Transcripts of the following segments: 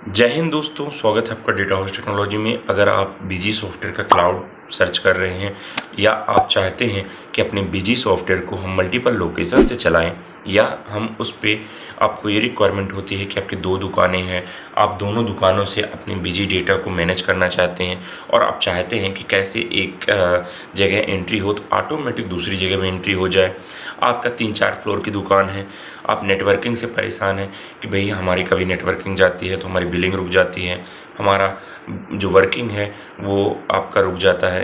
जय हिंद दोस्तों, स्वागत है आपका डेटा हाउस टेक्नोलॉजी में। अगर आप बीजी सॉफ्टवेयर का क्लाउड सर्च कर रहे हैं या आप चाहते हैं कि अपने बीजी सॉफ्टवेयर को हम मल्टीपल लोकेशन से चलाएं, या हम उस पे आपको ये रिक्वायरमेंट होती है कि आपकी दो दुकानें हैं, आप दोनों दुकानों से अपने बीजी डेटा को मैनेज करना चाहते हैं और आप चाहते हैं कि कैसे एक जगह एंट्री हो तो ऑटोमेटिक दूसरी जगह में एंट्री हो जाए। आपका 3-4 फ्लोर की दुकान है, आप नेटवर्किंग से परेशान हैं कि भई हमारी कभी नेटवर्किंग जाती है तो हमारी बिलिंग रुक जाती है, हमारा जो वर्किंग है वो आपका रुक जाता है।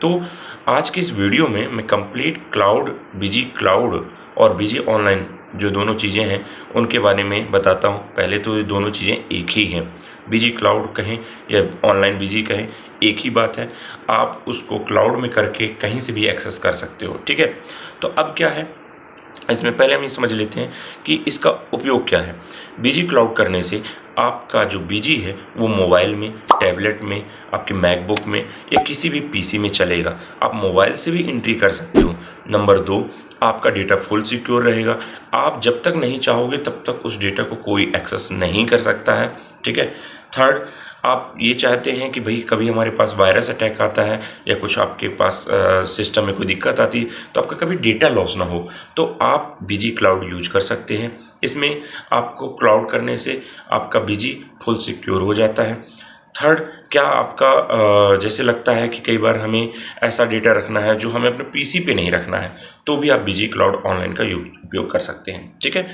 तो आज की इस वीडियो में मैं कंप्लीट क्लाउड, बीजी क्लाउड और बीजी ऑनलाइन जो दोनों चीज़ें हैं उनके बारे में बताता हूँ। पहले तो ये दोनों चीज़ें एक ही हैं, बीजी क्लाउड कहें या ऑनलाइन बीजी कहें, एक ही बात है। आप उसको क्लाउड में करके कहीं से भी एक्सेस कर सकते हो, ठीक है। तो अब क्या है, इसमें पहले हम ये समझ लेते हैं कि इसका उपयोग क्या है। बीजी क्लाउड करने से आपका जो बीजी है वो मोबाइल में, टैबलेट में, आपके मैकबुक में या किसी भी पीसी में चलेगा। आप मोबाइल से भी एंट्री कर सकते हो। नंबर 2, आपका डेटा फुल सिक्योर रहेगा। आप जब तक नहीं चाहोगे तब तक उस डेटा को कोई एक्सेस नहीं कर सकता है, ठीक है। थर्ड, आप ये चाहते हैं कि भाई कभी हमारे पास वायरस अटैक आता है या कुछ आपके पास सिस्टम में कोई दिक्कत आती है तो आपका कभी डेटा लॉस ना हो, तो आप बीजी क्लाउड यूज कर सकते हैं। इसमें आपको क्लाउड करने से आपका बीजी फुल सिक्योर हो जाता है। थर्ड, क्या आपका जैसे लगता है कि कई बार हमें ऐसा डेटा रखना है जो हमें अपने पीसी पे नहीं रखना है, तो भी आप बीजी क्लाउड ऑनलाइन का उपयोग कर सकते हैं, ठीक है।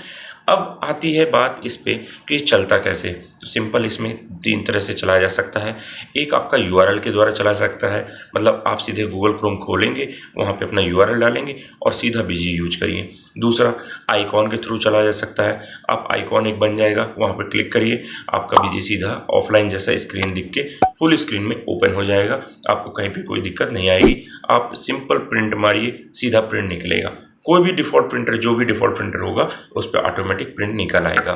अब आती है बात इस पे कि चलता कैसे। तो सिंपल, इसमें 3 तरह से चलाया जा सकता है। एक आपका यूआरएल के द्वारा चला सकता है, मतलब आप सीधे गूगल क्रोम खोलेंगे, वहाँ पे अपना यूआरएल डालेंगे और सीधा बीजी यूज करिए। दूसरा, आइकॉन के थ्रू चला जा सकता है। आप आइकॉन एक बन जाएगा, वहाँ पर क्लिक करिए, आपका बीजी सीधा ऑफलाइन जैसा स्क्रीन दिख के फुल स्क्रीन में ओपन हो जाएगा। आपको कहीं पर कोई दिक्कत नहीं आएगी। आप सिंपल प्रिंट मारिए, सीधा प्रिंट निकलेगा। कोई भी डिफ़ॉल्ट प्रिंटर, जो भी डिफ़ॉल्ट प्रिंटर होगा उस पर ऑटोमेटिक प्रिंट निकल आएगा।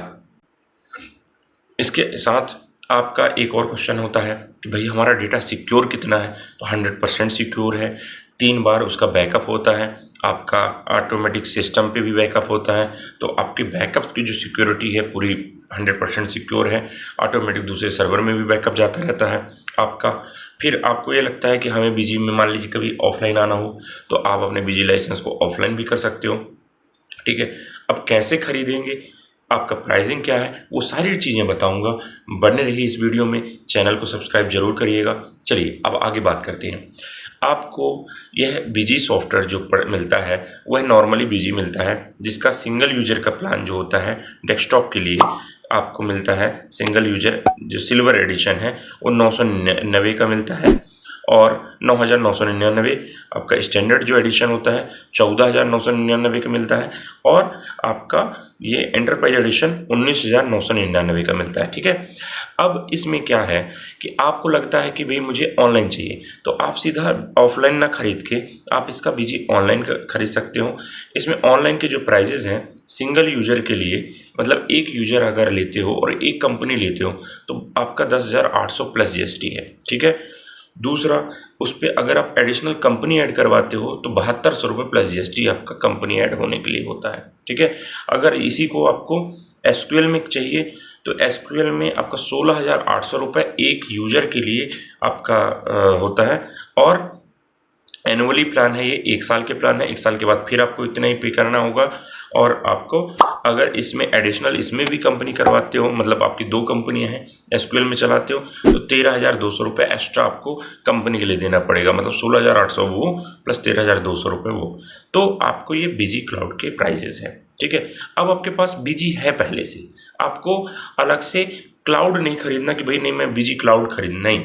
इसके साथ आपका एक और क्वेश्चन होता है कि भाई हमारा डेटा सिक्योर कितना है, तो 100% सिक्योर है। 3 बार उसका बैकअप होता है, आपका ऑटोमेटिक सिस्टम पे भी बैकअप होता है, तो आपके बैकअप की जो सिक्योरिटी है पूरी 100% सिक्योर है। ऑटोमेटिक दूसरे सर्वर में भी बैकअप जाता रहता है आपका। फिर आपको ये लगता है कि हमें बीजी में मान लीजिए कभी ऑफलाइन आना हो तो आप अपने बीजी लाइसेंस को ऑफलाइन भी कर सकते हो, ठीक है। अब कैसे खरीदेंगे, आपका प्राइसिंग क्या है, वो सारी चीज़ें बताऊंगा। बने रहिए इस वीडियो में, चैनल को सब्सक्राइब जरूर करिएगा। चलिए अब आगे बात करते हैं। आपको यह बीजी सॉफ्टवेयर जो मिलता है वह नॉर्मली बीजी मिलता है, जिसका सिंगल यूजर का प्लान जो होता है डेस्कटॉप के लिए आपको मिलता है। सिंगल यूजर जो सिल्वर एडिशन है वो 999 का मिलता है, और 9,999 आपका स्टैंडर्ड जो एडिशन होता है 14,999 का मिलता है, और आपका ये एंटरप्राइज एडिशन 19,999 का मिलता है, ठीक है। अब इसमें क्या है कि आपको लगता है कि भाई मुझे ऑनलाइन चाहिए, तो आप सीधा ऑफलाइन ना खरीद के आप इसका बीजी ऑनलाइन खरीद सकते हो। इसमें ऑनलाइन के जो प्राइजेज़ हैं सिंगल यूजर के लिए, मतलब एक यूजर अगर लेते हो और एक कंपनी लेते हो तो आपका 10,800 प्लस जीएसटी है, ठीक है। दूसरा, उस पर अगर आप एडिशनल कंपनी ऐड करवाते हो तो 7200 रुपये प्लस जीएसटी आपका कंपनी ऐड होने के लिए होता है, ठीक है। अगर इसी को आपको एसक्यूएल में चाहिए तो एसक्यूएल में आपका 16,800 रुपये एक यूजर के लिए आपका होता है, और एनुअली प्लान है ये, 1 साल के प्लान है। 1 साल के बाद फिर आपको इतना ही पे करना होगा। और आपको अगर इसमें एडिशनल इसमें भी कंपनी करवाते हो, मतलब आपकी 2 कंपनियां हैं एसक्यूएल में चलाते हो, तो 13,200 रुपये एक्स्ट्रा आपको कंपनी के लिए देना पड़ेगा, मतलब 16,800 वो प्लस 13,200 रुपये वो। तो आपको ये बीजी क्लाउड के प्राइजेस हैं, ठीक है। अब आपके पास बीजी है पहले से, आपको अलग से क्लाउड नहीं खरीदना कि भाई नहीं मैं बीजी क्लाउड खरीदना, नहीं।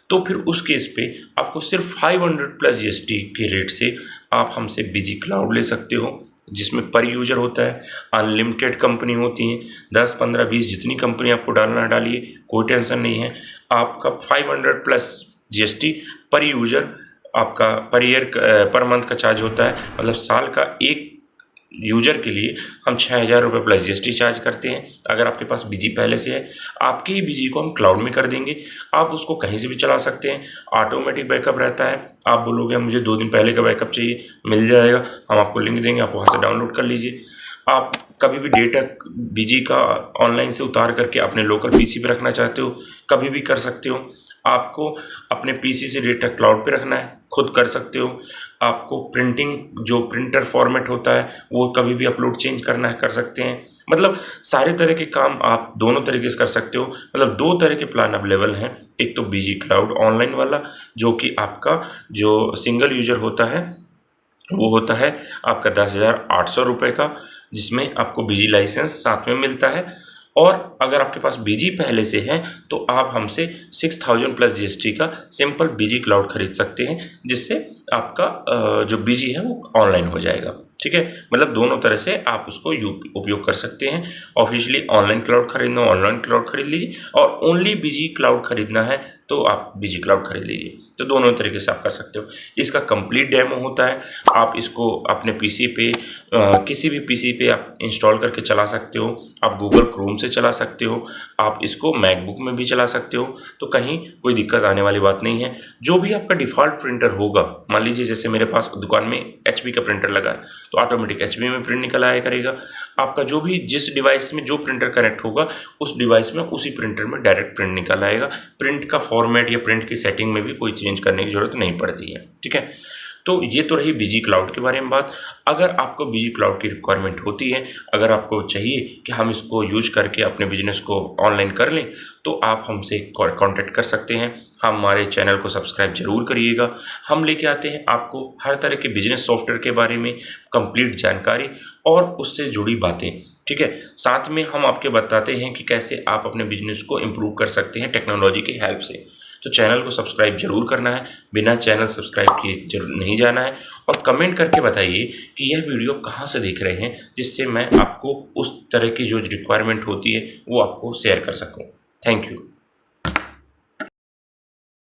तो फिर उस केस पे आपको सिर्फ 500 प्लस जीएसटी के रेट से आप हमसे बीजी क्लाउड ले सकते हो, जिसमें पर यूजर होता है, अनलिमिटेड कंपनी होती हैं, 10, 15, 20 जितनी कंपनी आपको डालना डालिए, कोई टेंशन नहीं है। आपका 500 प्लस जीएसटी पर यूजर, आपका पर ईयर पर मंथ का चार्ज होता है, मतलब साल का एक यूजर के लिए हम 6,000 रुपये प्लस जीएसटी चार्ज करते हैं। अगर आपके पास बीजी पहले से है, आपके ही बीजी को हम क्लाउड में कर देंगे, आप उसको कहीं से भी चला सकते हैं, ऑटोमेटिक बैकअप रहता है। आप बोलोगे मुझे 2 दिन पहले का बैकअप चाहिए, मिल जाएगा, हम आपको लिंक देंगे, आप वहाँ से डाउनलोड कर लीजिए। आप कभी भी डेटा बीजी का ऑनलाइन से उतार करके अपने लोकल पीसी पे रखना चाहते हो, कभी भी कर सकते हो। आपको अपने पीसी से डेटा क्लाउड पे रखना है, खुद कर सकते हो। आपको प्रिंटिंग जो प्रिंटर फॉर्मेट होता है वो कभी भी अपलोड चेंज करना है, कर सकते हैं। मतलब सारे तरह के काम आप दोनों तरीके से कर सकते हो। मतलब 2 तरह के प्लान अवेलेबल हैं। एक तो बीजी क्लाउड ऑनलाइन वाला, जो कि आपका जो सिंगल यूज़र होता है वो होता है आपका 10,800 रुपये का, जिसमें आपको बीजी लाइसेंस साथ में मिलता है। और अगर आपके पास बीजी पहले से है तो आप हमसे 6,000 प्लस जीएसटी का सिंपल बीजी क्लाउड खरीद सकते हैं, जिससे आपका जो बीजी है वो ऑनलाइन हो जाएगा। ठीक है, मतलब दोनों तरह से आप उसको उपयोग कर सकते हैं। ऑफिशियली ऑनलाइन क्लाउड खरीदना ऑनलाइन क्लाउड खरीद लीजिए, और ओनली बीजी क्लाउड खरीदना है तो आप बीजी क्लाउड खरीद लीजिए। तो दोनों तरीके से आप कर सकते हो। इसका कंप्लीट डेमो होता है, आप इसको अपने पीसी पे किसी भी पीसी पे आप इंस्टॉल करके चला सकते हो। आप गूगल क्रोम से चला सकते हो, आप इसको मैकबुक में भी चला सकते हो, तो कहीं कोई दिक्कत आने वाली बात नहीं है। जो भी आपका डिफ़ॉल्ट प्रिंटर होगा, मान लीजिए जैसे मेरे पास दुकान में एचपी का प्रिंटर लगा है तो ऑटोमेटिक एचपी में प्रिंट निकल आया करेगा। आपका जो भी जिस डिवाइस में जो प्रिंटर कनेक्ट होगा उस डिवाइस में उसी प्रिंटर में डायरेक्ट प्रिंट निकल आएगा। प्रिंट का फॉर्मेट या प्रिंट की सेटिंग में भी कोई चेंज करने की ज़रूरत नहीं पड़ती है। ठीक है, तो ये तो रही बीजी क्लाउड के बारे में बात। अगर आपको बीजी क्लाउड की रिक्वायरमेंट होती है, अगर आपको चाहिए कि हम इसको यूज करके अपने बिजनेस को ऑनलाइन कर लें, तो आप हमसे कांटेक्ट कर सकते हैं। हमारे चैनल को सब्सक्राइब जरूर करिएगा। हम लेके आते हैं आपको हर तरह के बिजनेस सॉफ्टवेयर के बारे में कंप्लीट जानकारी और उससे जुड़ी बातें। ठीक है, साथ में हम आपके बताते हैं कि कैसे आप अपने बिजनेस को इम्प्रूव कर सकते हैं टेक्नोलॉजी की हेल्प से। तो चैनल को सब्सक्राइब जरूर करना है, बिना चैनल सब्सक्राइब किए जरूर नहीं जाना है। और कमेंट करके बताइए कि यह वीडियो कहाँ से देख रहे हैं, जिससे मैं आपको उस तरह की जो रिक्वायरमेंट होती है वो आपको शेयर कर सकूँ। Thank you.